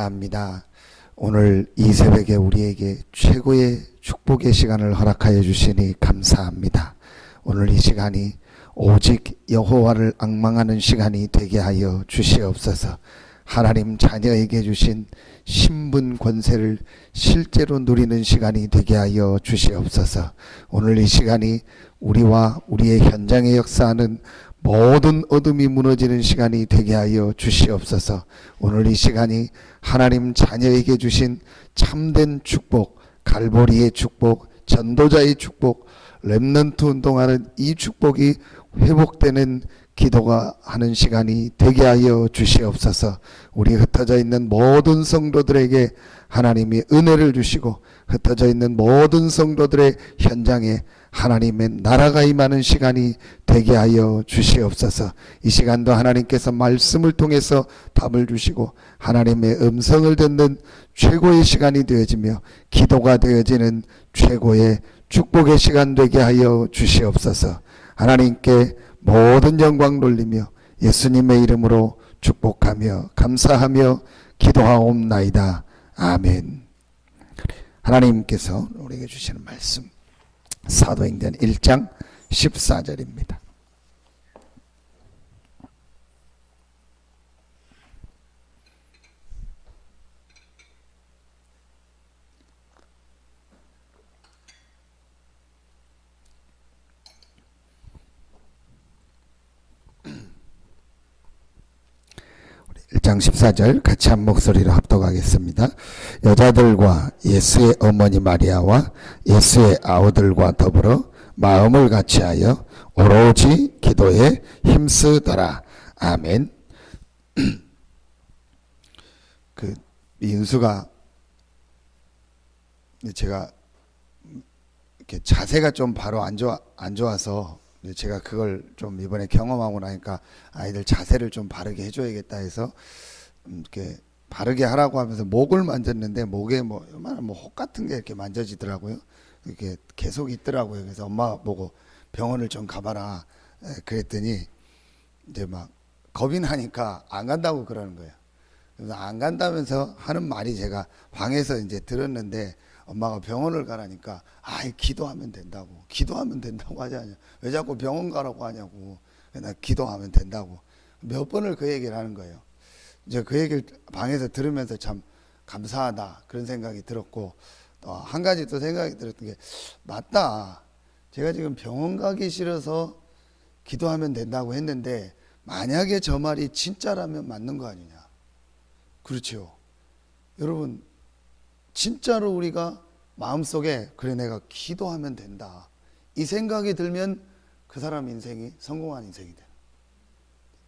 감사합니다. 오늘 이 새벽에 우리에게 최고의 축복의 시간을 허락하여 주시니 감사합니다. 오늘 이 시간이 오직 여호와를 앙망하는 시간이 되게 하여 주시옵소서. 하나님 자녀에게 주신 신분 권세를 실제로 누리는 시간이 되게 하여 주시옵소서. 오늘 이 시간이 우리와 우리의 현장에 역사하는 모든 어둠이 무너지는 시간이 되게 하여 주시옵소서. 오늘 이 시간이 하나님 자녀에게 주신 참된 축복, 갈보리의 축복, 전도자의 축복, 렘넌트 운동하는 이 축복이 회복되는 기도가 하는 시간이 되게 하여 주시옵소서. 우리 흩어져 있는 모든 성도들에게 하나님이 은혜를 주시고 흩어져 있는 모든 성도들의 현장에 하나님의 나라가 임하는 시간이 되게 하여 주시옵소서. 이 시간도 하나님께서 말씀을 통해서 답을 주시고 하나님의 음성을 듣는 최고의 시간이 되어지며 기도가 되어지는 최고의 축복의 시간 되게 하여 주시옵소서. 하나님께 모든 영광 돌리며 예수님의 이름으로 축복하며 감사하며 기도하옵나이다. 아멘. 하나님께서 우리에게 주시는 말씀 사도행전 1장 14절입니다. 우리 1장 14절 같이 한 목소리로 합독하겠습니다. 여자들과 예수의 어머니 마리아와 예수의 아우들과 더불어 마음을 같이하여 오로지 기도에 힘쓰더라. 아멘. 민수가 제가 이렇게 자세가 좀 바로 안 좋아서 제가 그걸 좀 이번에 경험하고 나니까 아이들 자세를 좀 바르게 해줘야겠다 해서 이렇게 바르게 하라고 하면서 목을 만졌는데 목에 뭐 혹 같은 게 이렇게 만져지더라고요. 이렇게 계속 있더라고요. 그래서 엄마 보고 병원을 좀 가봐라 그랬더니 이제 막 겁이 나니까 안 간다고 그러는 거예요. 그래서 안 간다면서 하는 말이 제가 방에서 이제 들었는데 엄마가 병원을 가라니까 기도하면 된다고 하지 않냐. 왜 자꾸 병원 가라고 하냐고. 나 기도하면 된다고 몇 번을 그 얘기를 하는 거예요. 이제 그 얘기를 방에서 들으면서 참 감사하다 그런 생각이 들었고, 또 한 가지 또 생각이 들었던 게 맞다. 제가 지금 병원 가기 싫어서 기도하면 된다고 했는데 만약에 저 말이 진짜라면 맞는 거 아니냐. 그렇죠. 여러분 진짜로 우리가 마음속에 그래 내가 기도하면 된다 이 생각이 들면 그 사람 인생이 성공한 인생이 돼요.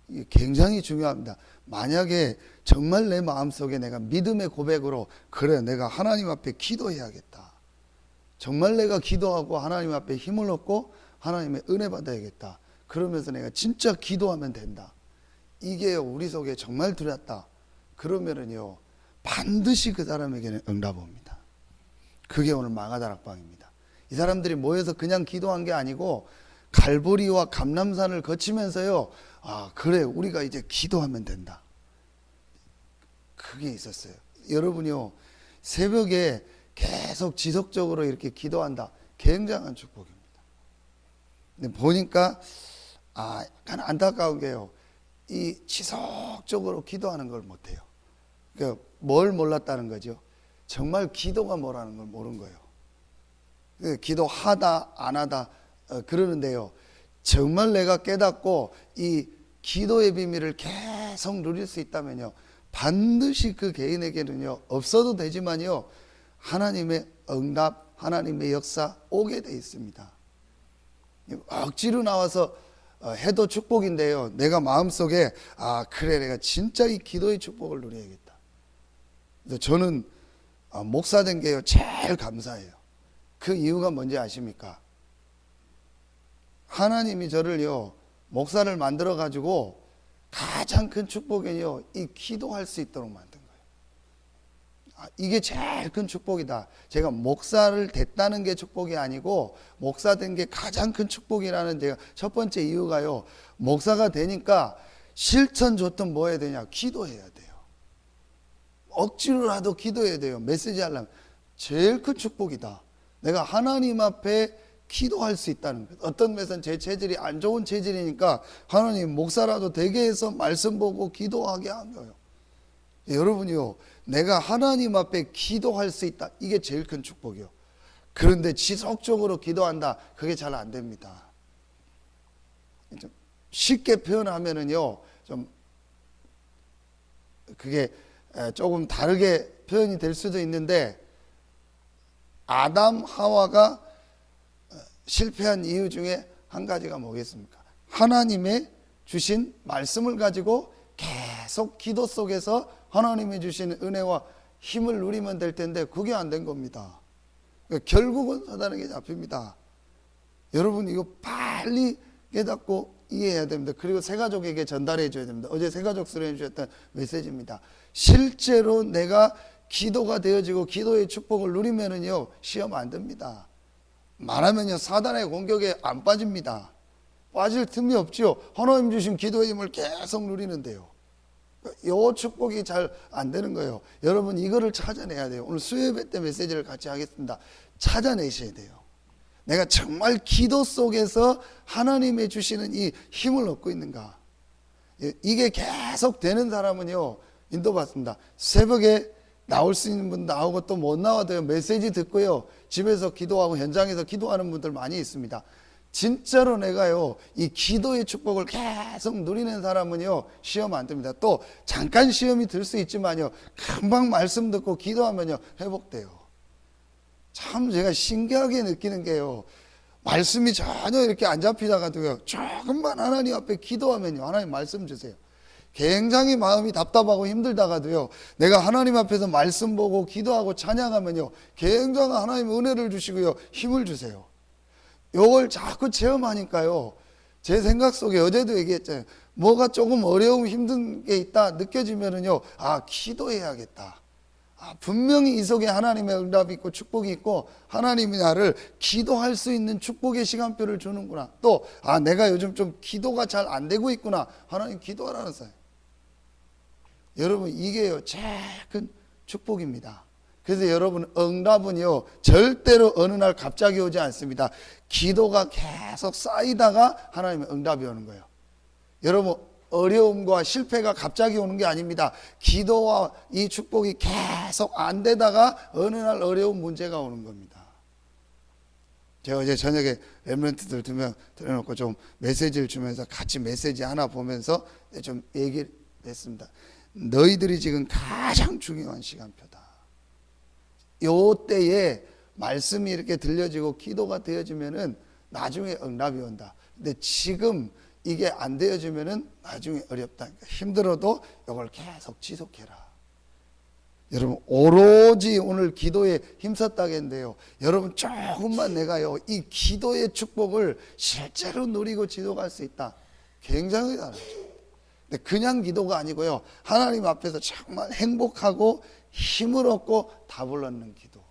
이게 굉장히 중요합니다. 만약에 정말 내 마음속에 내가 믿음의 고백으로 그래 내가 하나님 앞에 기도해야겠다. 정말 내가 기도하고 하나님 앞에 힘을 얻고 하나님의 은혜 받아야겠다. 그러면서 내가 진짜 기도하면 된다. 이게 우리 속에 정말 들었다. 그러면은요 반드시 그 사람에게는 응답 옵니다. 그게 오늘 마가다락방입니다. 이 사람들이 모여서 그냥 기도한 게 아니고 갈보리와 감람산을 거치면서요 그래 우리가 이제 기도하면 된다. 그게 있었어요. 여러분요 새벽에 계속 지속적으로 이렇게 기도한다. 굉장한 축복입니다. 근데 보니까 약간 안타까운 게요 이 지속적으로 기도하는 걸 못해요. 그러니까 뭘 몰랐다는 거죠. 정말 기도가 뭐라는 걸 모르는 거예요. 기도하다 안 하다 그러는데요 정말 내가 깨닫고 이 기도의 비밀을 계속 누릴 수 있다면요 반드시 그 개인에게는요 없어도 되지만요 하나님의 응답 하나님의 역사 오게 돼 있습니다. 억지로 나와서 해도 축복인데요 내가 마음속에 그래 내가 진짜 이 기도의 축복을 누려야겠다. 그래서 저는 목사 된 게요 제일 감사해요. 그 이유가 뭔지 아십니까? 하나님이 저를요 목사를 만들어 가지고 가장 큰 축복은요 이 기도할 수 있도록 만든 거예요. 이게 제일 큰 축복이다. 제가 목사를 됐다는 게 축복이 아니고 목사 된 게 가장 큰 축복이라는 제가 첫 번째 이유가요 목사가 되니까 실천 좋든 뭐 해야 되냐 기도해야 돼요. 억지로라도 기도해야 돼요. 메시지 하려면. 제일 큰 축복이다. 내가 하나님 앞에 기도할 수 있다는 것. 어떤 면에서는 제 체질이 안 좋은 체질이니까 하나님 목사라도 되게 해서 말씀 보고 기도하게 한 거예요. 여러분이요, 내가 하나님 앞에 기도할 수 있다. 이게 제일 큰 축복이요. 그런데 지속적으로 기도한다. 그게 잘 안 됩니다. 좀 쉽게 표현하면은요, 좀 그게 조금 다르게 표현이 될 수도 있는데, 아담 하와가 실패한 이유 중에 한 가지가 뭐겠습니까? 하나님의 주신 말씀을 가지고 계속 기도 속에서 하나님이 주신 은혜와 힘을 누리면 될 텐데 그게 안 된 겁니다. 결국은 사단에게 잡힙니다. 여러분 이거 빨리 깨닫고 이해해야 됩니다. 그리고 새가족에게 전달해 줘야 됩니다. 어제 새가족 수련해 주셨던 메시지입니다. 실제로 내가 기도가 되어지고 기도의 축복을 누리면은요, 시험 안 됩니다. 말하면요, 사단의 공격에 안 빠집니다. 빠질 틈이 없지요. 하나님 주신 기도의 힘을 계속 누리는데요. 요 축복이 잘 안 되는 거예요. 여러분 이거를 찾아내야 돼요. 오늘 수요예배 때 메시지를 같이 하겠습니다. 찾아내셔야 돼요. 내가 정말 기도 속에서 하나님의 주시는 이 힘을 얻고 있는가. 이게 계속 되는 사람은요, 인도받습니다. 새벽에 나올 수 있는 분 나오고 또 못 나와도요, 메시지 듣고요, 집에서 기도하고 현장에서 기도하는 분들 많이 있습니다. 진짜로 내가요, 이 기도의 축복을 계속 누리는 사람은요, 시험 안 됩니다. 또 잠깐 시험이 들 수 있지만요, 금방 말씀 듣고 기도하면요, 회복돼요. 참 제가 신기하게 느끼는 게요, 말씀이 전혀 이렇게 안 잡히다가도요, 조금만 하나님 앞에 기도하면요, 하나님 말씀 주세요. 굉장히 마음이 답답하고 힘들다가도요, 내가 하나님 앞에서 말씀 보고 기도하고 찬양하면요, 굉장한 하나님의 은혜를 주시고요, 힘을 주세요. 요걸 자꾸 체험하니까요, 제 생각 속에 어제도 얘기했잖아요. 뭐가 조금 어려움 힘든 게 있다 느껴지면은요, 아, 기도해야겠다. 아, 분명히 이 속에 하나님의 응답이 있고 축복이 있고 하나님이 나를 기도할 수 있는 축복의 시간표를 주는구나. 또 아, 내가 요즘 좀 기도가 잘 안 되고 있구나. 하나님 기도하라는 사람. 여러분 이게요, 제일 큰 축복입니다. 그래서 여러분 응답은요, 절대로 어느 날 갑자기 오지 않습니다. 기도가 계속 쌓이다가 하나님의 응답이 오는 거예요. 여러분 어려움과 실패가 갑자기 오는 게 아닙니다. 기도와 이 축복이 계속 안 되다가 어느 날 어려운 문제가 오는 겁니다. 제가 어제 저녁에 렘넌트들 2명 들여놓고 좀 메시지를 주면서 같이 메시지 하나 보면서 좀 얘기를 했습니다. 너희들이 지금 가장 중요한 시간표다. 요 때에 말씀이 이렇게 들려지고 기도가 되어지면은 나중에 응답이 온다. 근데 지금 이게 안 되어지면은 나중에 어렵다. 힘들어도 이걸 계속 지속해라. 여러분 오로지 오늘 기도에 힘썼다겠는데요, 여러분 조금만 내가요 이 기도의 축복을 실제로 누리고 지속할 수 있다. 굉장히 다르죠. 근데 그냥 기도가 아니고요, 하나님 앞에서 정말 행복하고 힘을 얻고 답을 얻는 기도.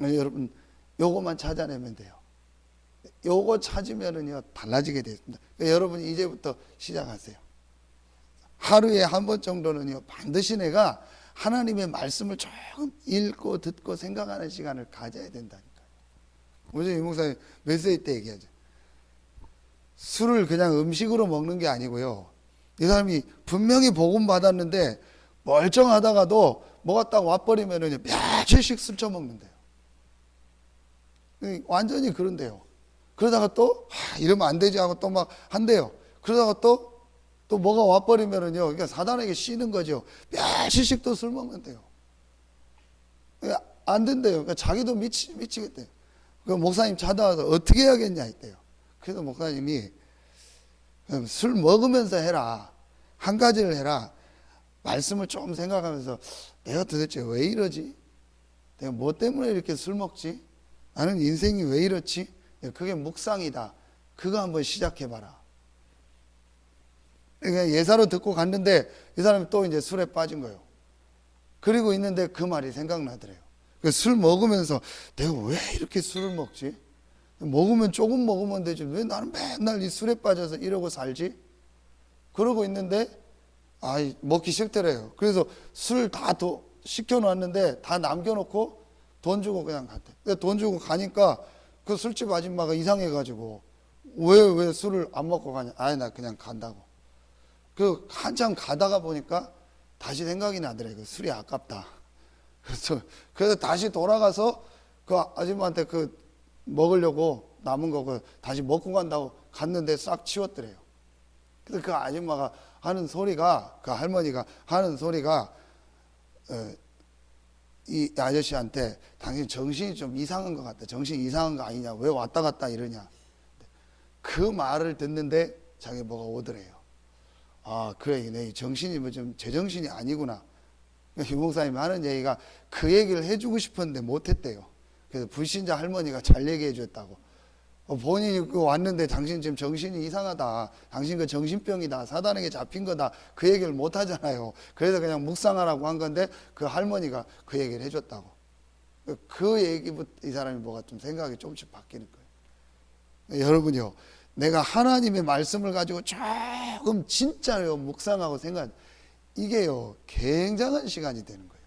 여러분 요거만 찾아내면 돼요. 요거 찾으면은요 달라지게 되겠습니다. 그러니까 여러분 이제부터 시작하세요. 하루에 한 번 정도는요 반드시 내가 하나님의 말씀을 조금 읽고 듣고 생각하는 시간을 가져야 된다니까요. 어제 이 목사님 메시지 때 얘기하죠. 술을 그냥 음식으로 먹는 게 아니고요, 이 사람이 분명히 복음 받았는데 멀쩡하다가도 뭐가 딱 와버리면은 며칠씩 술 처먹는데요. 완전히 그런데요. 그러다가 또 이러면 안 되지 하고 또 막 한대요. 그러다가 또 뭐가 와버리면은요, 그러니까 사단에게 씌는 거죠. 며칠씩 또 술 먹는데요. 안 된대요. 그러니까 자기도 미치겠대요. 그 목사님 찾아와서 어떻게 해야겠냐 했대요. 그래서 목사님이 술 먹으면서 해라. 한 가지를 해라. 말씀을 좀 생각하면서 내가 도대체 왜 이러지? 내가 뭐 때문에 이렇게 술 먹지? 나는 인생이 왜 이렇지? 그게 묵상이다. 그거 한번 시작해봐라. 그러니까 예사로 듣고 갔는데 이 사람이 또 이제 술에 빠진 거예요. 그리고 있는데 그 말이 생각나더래요. 술 먹으면서 내가 왜 이렇게 술을 먹지? 먹으면 조금 먹으면 되지. 왜 나는 맨날 이 술에 빠져서 이러고 살지? 그러고 있는데 아이 먹기 싫더래요. 그래서 술 다 시켜놨는데 다 남겨놓고 돈 주고 그냥 갔대. 근데 돈 주고 가니까 그 술집 아줌마가 이상해가지고 왜 술을 안 먹고 가냐? 아니 나 그냥 간다고. 그 한참 가다가 보니까 다시 생각이 나더래. 그 술이 아깝다. 그래서 다시 돌아가서 그 아줌마한테 그 먹으려고 남은 거 그 다시 먹고 간다고 갔는데 싹 치웠더래요. 그래서 그 아줌마가 하는 소리가, 그 할머니가 하는 소리가 이 아저씨한테 당신 정신이 좀 이상한 것 같다. 정신 이상한 거 아니냐? 왜 왔다 갔다 이러냐? 그 말을 듣는데 자기 뭐가 오더래요. 아 그래, 내 정신이 뭐 좀 제정신이 아니구나. 유 목사님이 하는 얘기가 그 얘기를 해주고 싶었는데 못했대요. 그래서 불신자 할머니가 잘 얘기해 줬다고. 본인이 왔는데 당신 지금 정신이 이상하다. 당신 그 정신병이다. 사단에게 잡힌 거다. 그 얘기를 못 하잖아요. 그래서 그냥 묵상하라고 한 건데 그 할머니가 그 얘기를 해줬다고. 그 얘기부터 이 사람이 뭐가 좀 생각이 조금씩 바뀌는 거예요. 여러분요, 내가 하나님의 말씀을 가지고 조금 진짜요 묵상하고 생각, 이게요 굉장한 시간이 되는 거예요.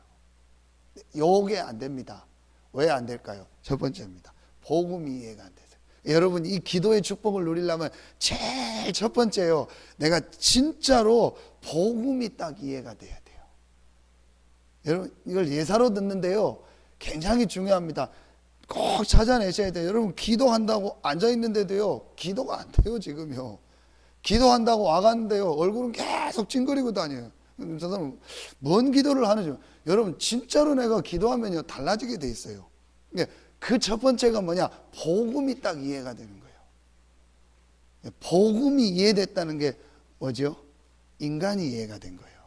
요게 안 됩니다. 왜 안 될까요? 첫 번째입니다. 복음이 이해가 안 돼서. 여러분 이 기도의 축복을 누리려면 제일 첫 번째요, 내가 진짜로 복음이 딱 이해가 돼야 돼요. 여러분 이걸 예사로 듣는데요 굉장히 중요합니다. 꼭 찾아내셔야 돼요. 여러분 기도한다고 앉아있는데도요 기도가 안 돼요. 지금요 기도한다고 와갔는데요 얼굴은 계속 찡그리고 다녀요. 저 사람 뭔 기도를 하는지. 여러분 진짜로 내가 기도하면요 달라지게 돼 있어요. 그 첫 번째가 뭐냐? 복음이 딱 이해가 되는 거예요. 복음이 이해됐다는 게 뭐죠? 인간이 이해가 된 거예요.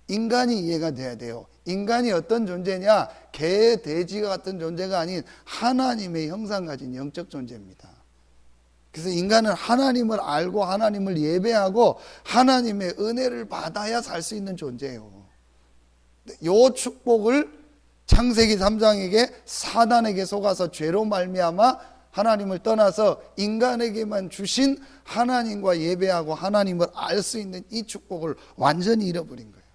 인간이 이해가 돼야 돼요. 인간이 어떤 존재냐? 개, 돼지가 같은 존재가 아닌 하나님의 형상 가진 영적 존재입니다. 그래서 인간은 하나님을 알고 하나님을 예배하고 하나님의 은혜를 받아야 살 수 있는 존재예요. 이 축복을 창세기 3장에게 사단에게 속아서 죄로 말미암아 하나님을 떠나서 인간에게만 주신 하나님과 예배하고 하나님을 알 수 있는 이 축복을 완전히 잃어버린 거예요.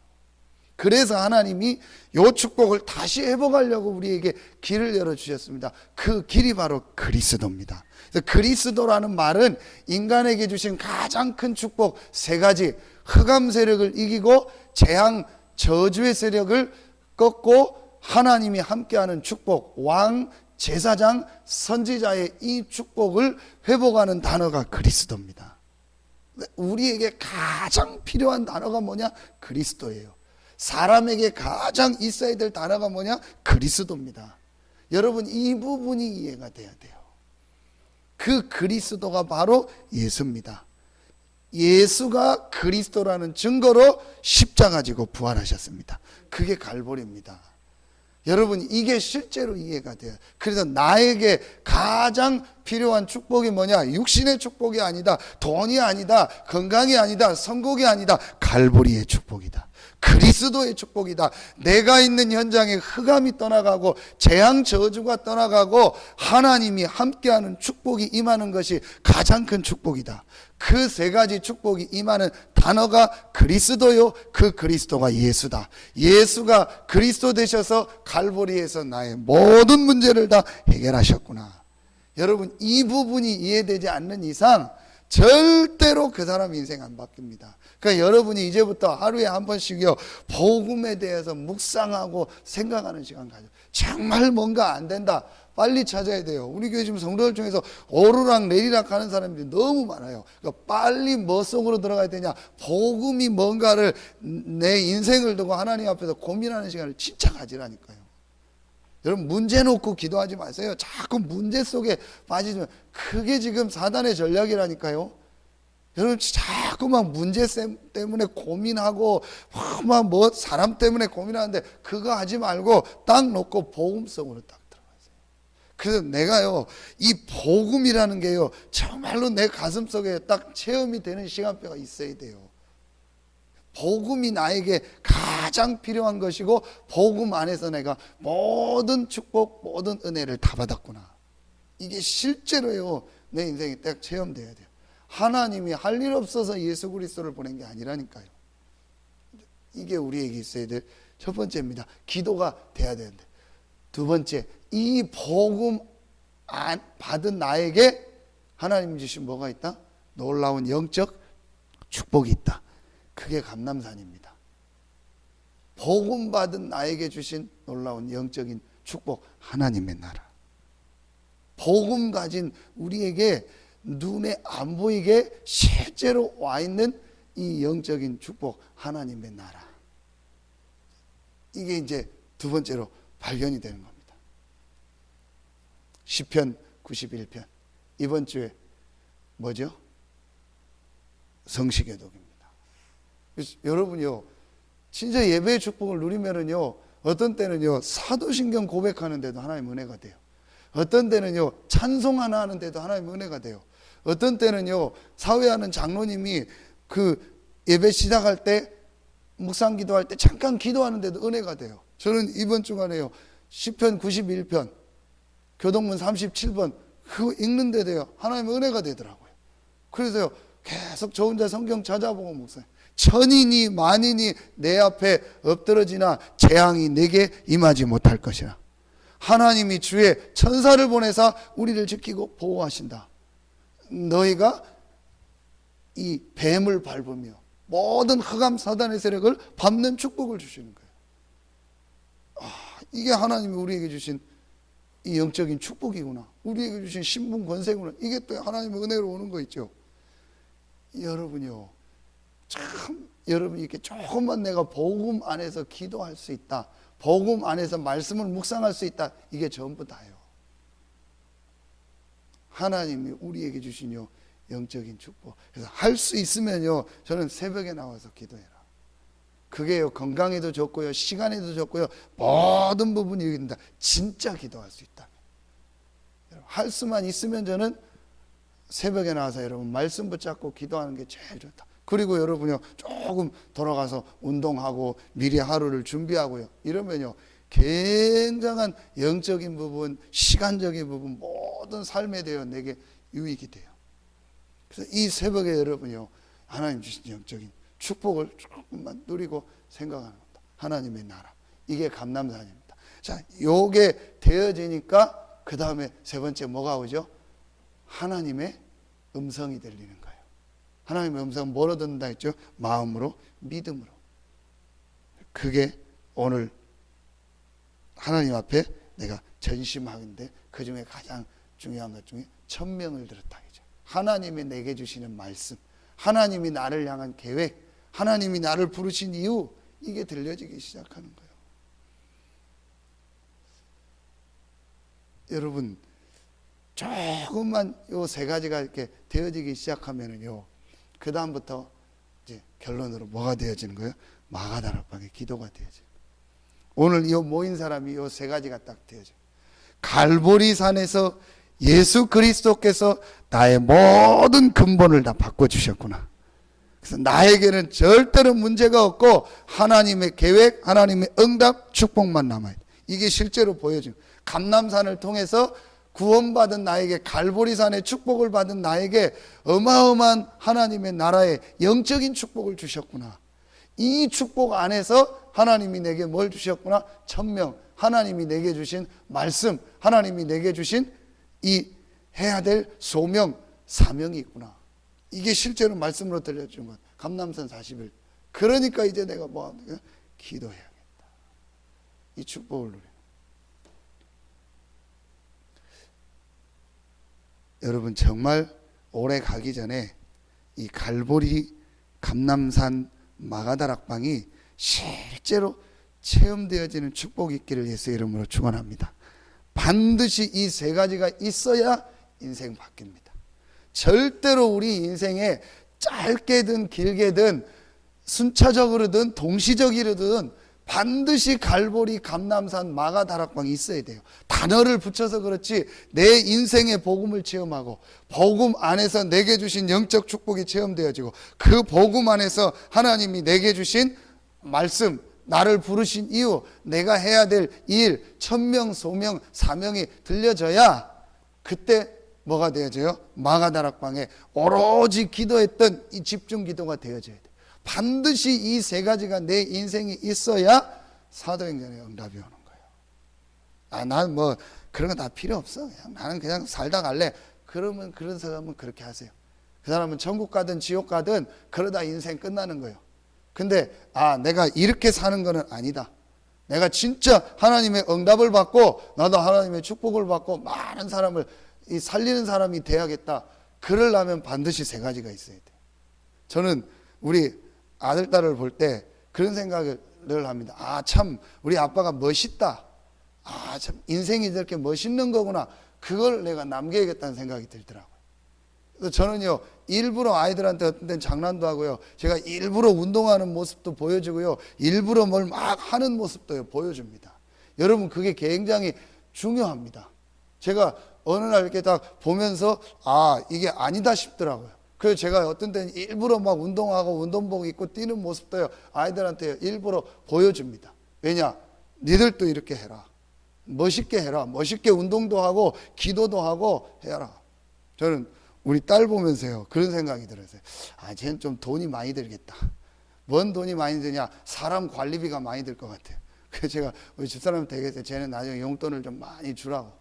그래서 하나님이 이 축복을 다시 회복하려고 우리에게 길을 열어주셨습니다. 그 길이 바로 그리스도입니다. 그래서 그리스도라는 말은 인간에게 주신 가장 큰 축복 세 가지, 흑암 세력을 이기고 재앙 저주의 세력을 꺾고 하나님이 함께하는 축복, 왕, 제사장, 선지자의 이 축복을 회복하는 단어가 그리스도입니다. 우리에게 가장 필요한 단어가 뭐냐? 그리스도예요. 사람에게 가장 있어야 될 단어가 뭐냐? 그리스도입니다. 여러분 이 부분이 이해가 돼야 돼요. 그 그리스도가 바로 예수입니다. 예수가 그리스도라는 증거로 십자가 지고 부활하셨습니다. 그게 갈보리입니다. 여러분 이게 실제로 이해가 돼요. 그래서 나에게 가장 필요한 축복이 뭐냐? 육신의 축복이 아니다, 돈이 아니다, 건강이 아니다, 선곡이 아니다, 갈보리의 축복이다. 그리스도의 축복이다. 내가 있는 현장에 흑암이 떠나가고 재앙 저주가 떠나가고 하나님이 함께하는 축복이 임하는 것이 가장 큰 축복이다. 그 세 가지 축복이 임하는 단어가 그리스도요, 그 그리스도가 예수다. 예수가 그리스도 되셔서 갈보리에서 나의 모든 문제를 다 해결하셨구나. 여러분 이 부분이 이해되지 않는 이상 절대로 그 사람 인생 안 바뀝니다. 그러니까 여러분이 이제부터 하루에 한 번씩요 복음에 대해서 묵상하고 생각하는 시간 가져. 정말 뭔가 안 된다, 빨리 찾아야 돼요. 우리 교회 지금 성도들 중에서 오르락 내리락 하는 사람들이 너무 많아요. 그러니까 빨리 뭐 속으로 들어가야 되냐? 복음이 뭔가를 내 인생을 두고 하나님 앞에서 고민하는 시간을 진짜 가지라니까요. 여러분 문제 놓고 기도하지 마세요. 자꾸 문제 속에 빠지면 그게 지금 사단의 전략이라니까요. 여러분 자꾸 막 문제 때문에 고민하고 막 뭐 사람 때문에 고민하는데 그거 하지 말고 딱 놓고 복음 속으로 딱 들어가세요. 그래서 내가요 이 복음이라는 게요 정말로 내 가슴 속에 딱 체험이 되는 시간표가 있어야 돼요. 복음이 나에게 가장 필요한 것이고 복음 안에서 내가 모든 축복 모든 은혜를 다 받았구나. 이게 실제로요 내 인생에 딱 체험돼야 돼요. 하나님이 할 일 없어서 예수 그리스도를 보낸 게 아니라니까요. 이게 우리에게 있어야 될 첫 번째입니다. 기도가 돼야 되는데, 두 번째, 이 복음 받은 나에게 하나님 주신 뭐가 있다? 놀라운 영적 축복이 있다. 그게 감람산입니다. 복음 받은 나에게 주신 놀라운 영적인 축복, 하나님의 나라. 복음 가진 우리에게 눈에 안 보이게 실제로 와 있는 이 영적인 축복, 하나님의 나라. 이게 이제 두 번째로 발견이 되는 겁니다. 시편 91편. 이번 주에 뭐죠? 성시교독입니다. 여러분요, 진짜 예배의 축복을 누리면은요, 어떤 때는요, 사도신경 고백하는데도 하나님 은혜가 돼요. 어떤 때는요, 찬송 하나 하는데도 하나님 은혜가 돼요. 어떤 때는요, 사회하는 장로님이 그 예배 시작할 때, 묵상 기도할 때 잠깐 기도하는데도 은혜가 돼요. 저는 이번 주간에요, 시편 91편, 교동문 37번, 그거 읽는데도요, 하나님의 은혜가 되더라고요. 그래서요, 계속 저 혼자 성경 찾아보고 묵상. 천인이 만인이 내 앞에 엎드러지나 재앙이 내게 임하지 못할 것이라. 하나님이 주의 천사를 보내사 우리를 지키고 보호하신다. 너희가 이 뱀을 밟으며 모든 흑암 사단의 세력을 밟는 축복을 주시는 거예요. 이게 하나님이 우리에게 주신 이 영적인 축복이구나. 우리에게 주신 신분 권세구나. 이게 또 하나님의 은혜로 오는 거 있죠. 여러분요, 참 여러분 이렇게 조금만 내가 복음 안에서 기도할 수 있다, 복음 안에서 말씀을 묵상할 수 있다, 이게 전부 다요. 하나님이 우리에게 주신 영적인 축복. 그래서 할 수 있으면요, 저는 새벽에 나와서 기도해라. 그게요, 건강에도 좋고요, 시간에도 좋고요, 모든 부분이 이긴다. 진짜 기도할 수 있다면, 할 수만 있으면 저는 새벽에 나와서 여러분 말씀 붙잡고 기도하는 게 제일 좋다. 그리고 여러분요, 조금 돌아가서 운동하고 미리 하루를 준비하고요, 이러면요, 굉장한 영적인 부분, 시간적인 부분, 모든 삶에 대해 내게 유익이 돼요. 그래서 이 새벽에 여러분요, 하나님 주신 영적인 축복을 조금만 누리고 생각하는 겁니다. 하나님의 나라. 이게 감람산입니다. 자, 요게 되어지니까 그 다음에 세 번째 뭐가 오죠? 하나님의 음성이 들리는 거예요. 하나님의 음성은 뭐로 듣는다 했죠? 마음으로, 믿음으로. 그게 오늘 하나님 앞에 내가 전심하는데 그 중에 가장 중요한 것 중에 천명을 들었다 이죠. 하나님이 내게 주시는 말씀, 하나님이 나를 향한 계획, 하나님이 나를 부르신 이유, 이게 들려지기 시작하는 거예요. 여러분, 조금만 요 세 가지가 이렇게 되어지기 시작하면은요, 그 다음부터 이제 결론으로 뭐가 되어지는 거예요? 마가다락방의 기도가 되어져요. 오늘 이 모인 사람이 요 세 가지가 딱 되어져요. 갈보리 산에서 예수 그리스도께서 나의 모든 근본을 다 바꿔주셨구나. 그래서 나에게는 절대로 문제가 없고 하나님의 계획, 하나님의 응답, 축복만 남아요. 이게 실제로 보여져요. 감람산을 통해서 구원받은 나에게, 갈보리산의 축복을 받은 나에게 어마어마한 하나님의 나라의 영적인 축복을 주셨구나. 이 축복 안에서 하나님이 내게 뭘 주셨구나? 천명, 하나님이 내게 주신 말씀, 하나님이 내게 주신 이 해야 될 소명, 사명이 있구나. 이게 실제로 말씀으로 들려준 것. 감람산 40일. 그러니까 이제 내가 뭐 하는 거야? 기도해야겠다. 이 축복을 누리는. 여러분, 정말 올해 가기 전에 이 갈보리, 감람산, 마가다락방이 실제로 체험되어지는 축복이 있기를 예수의 이름으로 축원합니다. 반드시 이 세 가지가 있어야 인생 바뀝니다. 절대로 우리 인생에 짧게든 길게든 순차적으로든 동시적이로든 반드시 갈보리, 감람산, 마가다락방이 있어야 돼요. 단어를 붙여서 그렇지 내 인생의 복음을 체험하고 복음 안에서 내게 주신 영적 축복이 체험되어지고 그 복음 안에서 하나님이 내게 주신 말씀, 나를 부르신 이유, 내가 해야 될 일, 천명, 소명, 사명이 들려져야 그때 뭐가 되어져요? 마가다락방에 오로지 기도했던 이 집중 기도가 되어져야 돼. 반드시 이 세 가지가 내 인생에 있어야 사도행전의 응답이 오는 거예요. 난 뭐 그런 거 다 필요 없어. 나는 그냥 살다 갈래. 그러면 그런 사람은 그렇게 하세요. 그 사람은 천국 가든 지옥 가든 그러다 인생 끝나는 거예요. 근데 내가 이렇게 사는 거는 아니다. 내가 진짜 하나님의 응답을 받고 나도 하나님의 축복을 받고 많은 사람을 살리는 사람이 돼야겠다. 그러려면 반드시 세 가지가 있어야 돼요. 저는 우리 아들, 딸을 볼 때 그런 생각을 늘 합니다. 참 우리 아빠가 멋있다. 참 인생이 저렇게 멋있는 거구나. 그걸 내가 남겨야겠다는 생각이 들더라고요. 그래서 저는요, 일부러 아이들한테 어떤 때는 장난도 하고요, 제가 일부러 운동하는 모습도 보여주고요, 일부러 뭘 막 하는 모습도 보여줍니다. 여러분, 그게 굉장히 중요합니다. 제가 어느 날 이렇게 딱 보면서 이게 아니다 싶더라고요. 그래서 제가 어떤 때는 일부러 막 운동하고 운동복 입고 뛰는 모습도요, 아이들한테 일부러 보여줍니다. 왜냐? 니들도 이렇게 해라. 멋있게 해라. 멋있게 운동도 하고 기도도 하고 해라. 저는 우리 딸 보면서요, 그런 생각이 들었어요. 쟤는 좀 돈이 많이 들겠다. 뭔 돈이 많이 드냐? 사람 관리비가 많이 들 것 같아요. 그래서 제가 우리 집사람한테 얘기했어요. 쟤는 나중에 용돈을 좀 많이 주라고.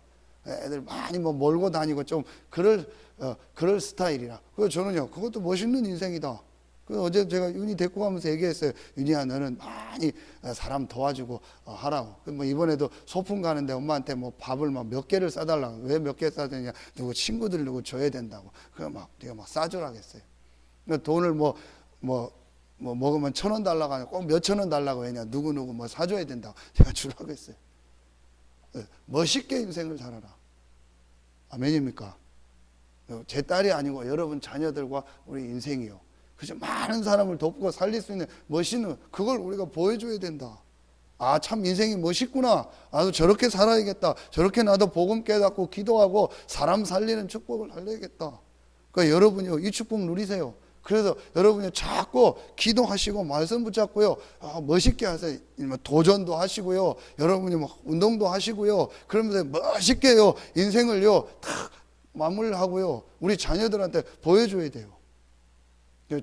애들 많이 뭐 몰고 다니고 좀 그럴 스타일이라. 그래서 저는요, 그것도 멋있는 인생이다. 그래서 어제 제가 윤희 데리고 가면서 얘기했어요. 윤희야, 너는 많이 사람 도와주고 하라고. 뭐 이번에도 소풍 가는데 엄마한테 뭐 밥을 막 몇 개를 싸달라고. 왜 몇 개 싸드냐? 누구 친구들 누구 줘야 된다고. 그래 네가 막 싸주라 했어요. 돈을 뭐 먹으면 1,000원 달라고 하냐? 꼭 몇천 원 달라고 했냐? 누구 뭐 사줘야 된다고. 제가 주라고 했어요. 멋있게 인생을 살아라. 아멘입니까? 제 딸이 아니고 여러분 자녀들과 우리 인생이요. 그죠? 많은 사람을 돕고 살릴 수 있는 멋있는, 그걸 우리가 보여줘야 된다. 참 인생이 멋있구나. 나도 저렇게 살아야겠다. 저렇게 나도 복음 깨닫고 기도하고 사람 살리는 축복을 살려야겠다. 그러니까 여러분이요, 이 축복 누리세요. 그래서 여러분이 자꾸 기도하시고 말씀 붙잡고요, 멋있게 하세요. 도전도 하시고요, 여러분이 막 운동도 하시고요, 그러면서 멋있게요 인생을요 다 마무리를 하고요, 우리 자녀들한테 보여줘야 돼요.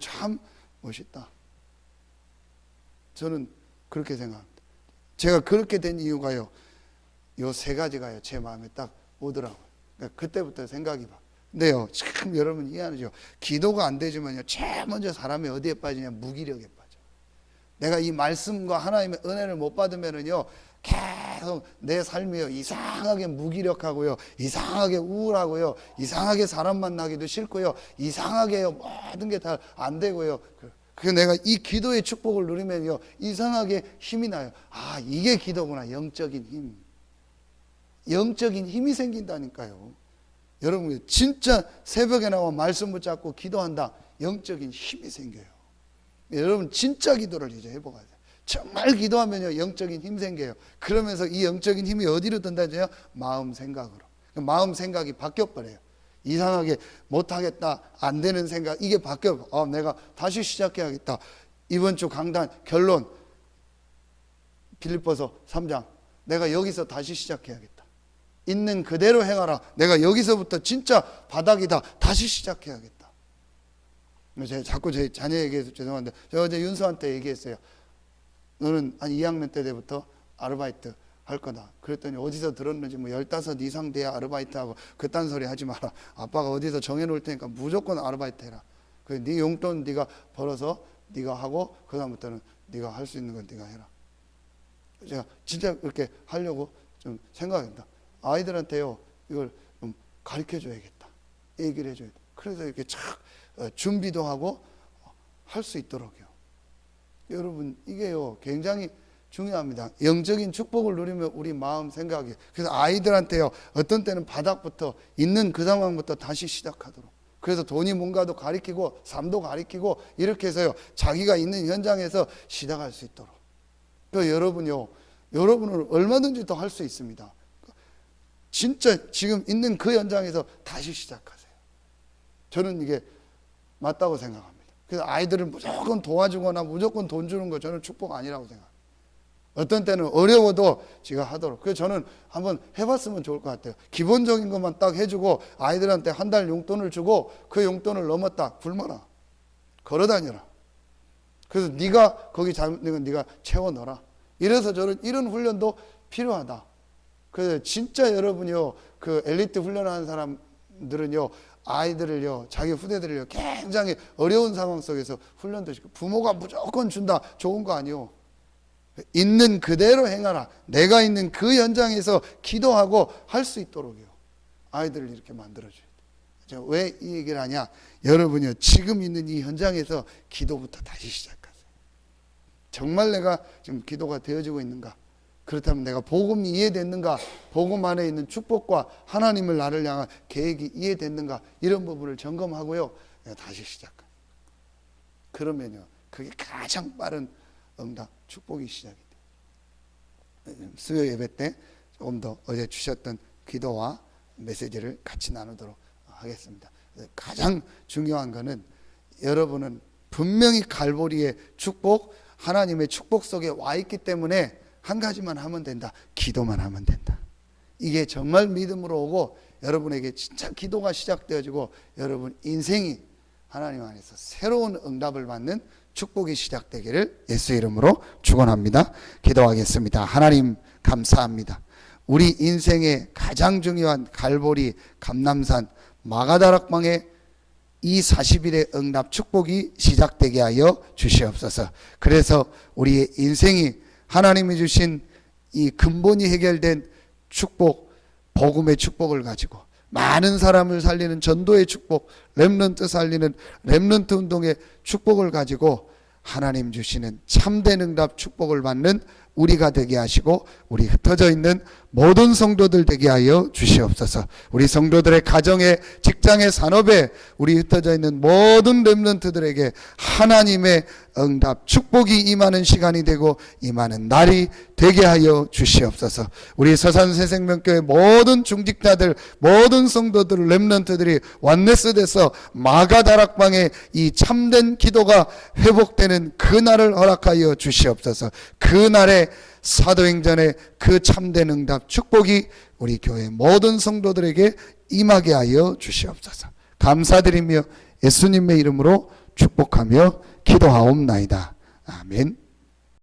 참 멋있다. 저는 그렇게 생각합니다. 제가 그렇게 된 이유가요, 요 세 가지가요 제 마음에 딱 오더라고요. 그러니까 그때부터 생각이 막. 근데요, 참 여러분 이해하죠? 기도가 안 되지만요, 제일 먼저 사람이 어디에 빠지냐? 무기력에 빠져. 내가 이 말씀과 하나님의 은혜를 못 받으면은요, 계속 내 삶이요 이상하게 무기력하고요, 이상하게 우울하고요, 이상하게 사람 만나기도 싫고요, 이상하게요 모든 게 다 안 되고요. 그래서 내가 이 기도의 축복을 누리면요, 이상하게 힘이 나요. 이게 기도구나. 영적인 힘. 영적인 힘이 생긴다니까요. 여러분 진짜 새벽에 나와 말씀 붙잡고 기도한다, 영적인 힘이 생겨요. 여러분 진짜 기도를 이제 해보아야 돼요. 정말 기도하면요 영적인 힘 생겨요. 그러면서 이 영적인 힘이 어디로 든다죠? 마음 생각으로. 마음 생각이 바뀌어버려요. 이상하게 못하겠다, 안 되는 생각, 이게 바뀌어. 내가 다시 시작해야겠다. 이번 주 강단 결론, 빌립보서 3장, 내가 여기서 다시 시작해야겠다. 있는 그대로 행하라. 내가 여기서부터 진짜 바닥이다. 다시 시작해야겠다. 제가 자꾸 제 자녀에게 죄송한데, 제가 어제 윤수한테 얘기했어요. 너는 한 2학년 때부터 아르바이트 할 거다. 그랬더니 어디서 들었는지 15 이상 돼야 아르바이트하고 그딴 소리 하지 마라. 아빠가 어디서 정해놓을 테니까 무조건 아르바이트 해라. 네 용돈 네가 벌어서 네가 하고 그 다음부터는 네가 할 수 있는 건 네가 해라. 제가 진짜 그렇게 하려고 좀 생각합니다. 아이들한테요 이걸 좀 가르쳐줘야겠다, 얘기를 해줘야 돼. 그래서 이렇게 착 준비도 하고 할 수 있도록요. 여러분 이게요 굉장히 중요합니다. 영적인 축복을 누리면 우리 마음 생각이. 그래서 아이들한테요 어떤 때는 바닥부터 있는 그 상황부터 다시 시작하도록. 그래서 돈이 뭔가도 가르치고 삶도 가르치고 이렇게 해서요 자기가 있는 현장에서 시작할 수 있도록. 그 여러분요, 여러분은 얼마든지 더 할 수 있습니다. 진짜 지금 있는 그 현장에서 다시 시작하세요. 저는 이게 맞다고 생각합니다. 그래서 아이들을 무조건 도와주거나 무조건 돈 주는 거 저는 축복 아니라고 생각합니다. 어떤 때는 어려워도 지가 하도록. 그래서 저는 한번 해봤으면 좋을 것 같아요. 기본적인 것만 딱 해주고 아이들한테 한 달 용돈을 주고 그 용돈을 넘었다 굶어라, 걸어다녀라. 그래서 네가 거기 잘못된 건 네가 채워 넣어라. 이래서 저는 이런 훈련도 필요하다. 그래서 진짜 여러분요, 그 엘리트 훈련하는 사람들은요, 아이들을요, 자기 후대들을요, 굉장히 어려운 상황 속에서 훈련도 시키고, 부모가 무조건 준다 좋은 거 아니요. 있는 그대로 행하라. 내가 있는 그 현장에서 기도하고 할 수 있도록요, 아이들을 이렇게 만들어줘야 돼요. 왜 이 얘기를 하냐? 여러분요, 지금 있는 이 현장에서 기도부터 다시 시작하세요. 정말 내가 지금 기도가 되어지고 있는가? 그렇다면 내가 복음이 이해됐는가? 복음 안에 있는 축복과 하나님을 나를 향한 계획이 이해됐는가? 이런 부분을 점검하고요, 다시 시작합니다. 그러면요, 그게 가장 빠른 응답, 축복이 시작이 돼요. 수요 예배 때 조금 더 어제 주셨던 기도와 메시지를 같이 나누도록 하겠습니다. 가장 중요한 거는 여러분은 분명히 갈보리의 축복, 하나님의 축복 속에 와 있기 때문에 한 가지만 하면 된다. 기도만 하면 된다. 이게 정말 믿음으로 오고 여러분에게 진짜 기도가 시작되어지고 여러분 인생이 하나님 안에서 새로운 응답을 받는 축복이 시작되기를 예수 이름으로 축원합니다. 기도하겠습니다. 하나님 감사합니다. 우리 인생의 가장 중요한 갈보리 감람산 마가다락방의 이 40일의 응답 축복이 시작되게 하여 주시옵소서. 그래서 우리의 인생이 하나님이 주신 이 근본이 해결된 축복, 복음의 축복을 가지고 많은 사람을 살리는 전도의 축복, 렘넌트 살리는 렘넌트 운동의 축복을 가지고 하나님 주시는 참된 응답 축복을 받는 우리가 되게 하시고 우리 흩어져 있는 모든 성도들 되게 하여 주시옵소서. 우리 성도들의 가정에, 직장에, 산업에 우리 흩어져 있는 모든 렘넌트들에게 하나님의 응답 축복이 임하는 시간이 되고 임하는 날이 되게 하여 주시옵소서. 우리 서산새생명교회 모든 중직자들, 모든 성도들, 렘넌트들이 완네스 돼서 마가다락방에 이 참된 기도가 회복되는 그 날을 허락하여 주시옵소서. 그 날에 사도행전의 그 참된 응답 축복이 우리 교회 모든 성도들에게 임하게 하여 주시옵소서. 감사드리며 예수님의 이름으로 축복하며 기도하옵나이다. 아멘.